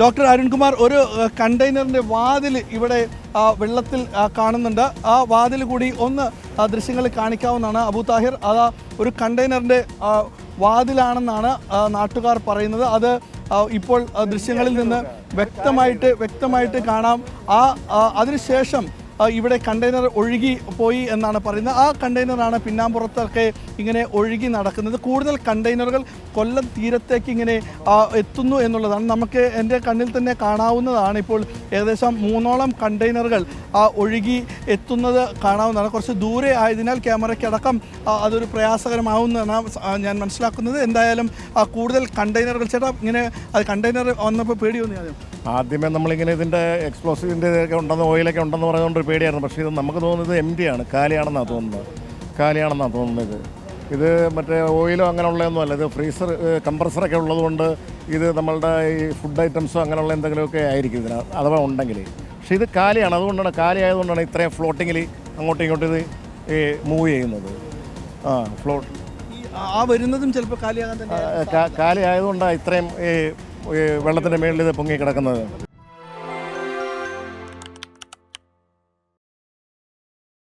Doctor Arunkumar, ഒരു കണ്ടെയ്നറിൻ്റെ വാതിൽ ഇവിടെ വെള്ളത്തിൽ കാണുന്നുണ്ട്. ആ വാതിൽ കൂടി ഒന്ന് ദൃശ്യങ്ങൾ കാണിക്കാവുന്നതാണ്. അബു താഹിർ, അത് ഒരു കണ്ടെയ്നറിൻ്റെ വാതിലാണെന്നാണ് നാട്ടുകാർ പറയുന്നത്. അത് ഇപ്പോൾ ദൃശ്യങ്ങളിൽ നിന്ന് വ്യക്തമായിട്ട് കാണാം. അതിനുശേഷം ഇവിടെ കണ്ടെയ്നർ ഒഴുകി പോയി എന്നാണ് പറയുന്നത്. ആ കണ്ടെയ്നറാണ് പിന്നാമ്പുറത്തൊക്കെ ഇങ്ങനെ ഒഴുകി നടക്കുന്നത്. കൂടുതൽ കണ്ടെയ്നറുകൾ കൊല്ലം തീരത്തേക്ക് ഇങ്ങനെ എത്തുന്നു എന്നുള്ളതാണ്. നമുക്ക് എൻ്റെ കണ്ണിൽ തന്നെ കാണാവുന്നതാണ്. ഇപ്പോൾ ഏകദേശം 3ഓളം കണ്ടെയ്നറുകൾ ഒഴുകി എത്തുന്നത് കാണാവുന്നതാണ്. കുറച്ച് ദൂരെ ആയതിനാൽ ക്യാമറയ്ക്കടക്കം അതൊരു പ്രയാസകരമാവുന്നതാണ് ഞാൻ മനസ്സിലാക്കുന്നത്. എന്തായാലും കൂടുതൽ കണ്ടെയ്നറുകൾ ചേട്ടാ ഇങ്ങനെ കണ്ടെയ്നർ വന്നപ്പോൾ പേടി തോന്നി? ആദ്യമേ നമ്മളിങ്ങനെ ഇതിൻ്റെ എക്സ്പ്ലോസീവിൻ്റെ ഇതൊക്കെ ഉണ്ടെന്ന് ഓയിലൊക്കെ ഉണ്ടെന്ന് പറയുന്നതുകൊണ്ട് ഒരു പേടിയായിരുന്നു. പക്ഷേ ഇത് നമുക്ക് തോന്നുന്നത് എംറ്റി ആണ്, കാലിയാണെന്നാണ് തോന്നുന്നത്. ഇത് മറ്റേ ഓയിലോ അങ്ങനെയുള്ളതൊന്നും അല്ല. ഇത് ഫ്രീസർ കംപ്രസറൊക്കെ ഉള്ളതുകൊണ്ട് ഇത് നമ്മളുടെ ഈ ഫുഡ് ഐറ്റംസോ അങ്ങനെയുള്ള എന്തെങ്കിലുമൊക്കെ ആയിരിക്കും ഇതിന് അഥവാ ഉണ്ടെങ്കിൽ. പക്ഷേ ഇത് കാലിയാണ്. അതുകൊണ്ടാണ് കാലിയായതുകൊണ്ടാണ് ഇത്രയും ഫ്ലോട്ടിങ്ങിൽ അങ്ങോട്ടും ഇങ്ങോട്ടും ഇത് മൂവ് ചെയ്യുന്നത്. വരുന്നതും ചിലപ്പോൾ കാലിയാകാൻ തന്നെ കാലിയായതുകൊണ്ടാണ് ഇത്രയും വെള്ളത്തിൻ്റെ മുകളിൽ ഇത് പൊങ്ങി കിടക്കുന്നത്.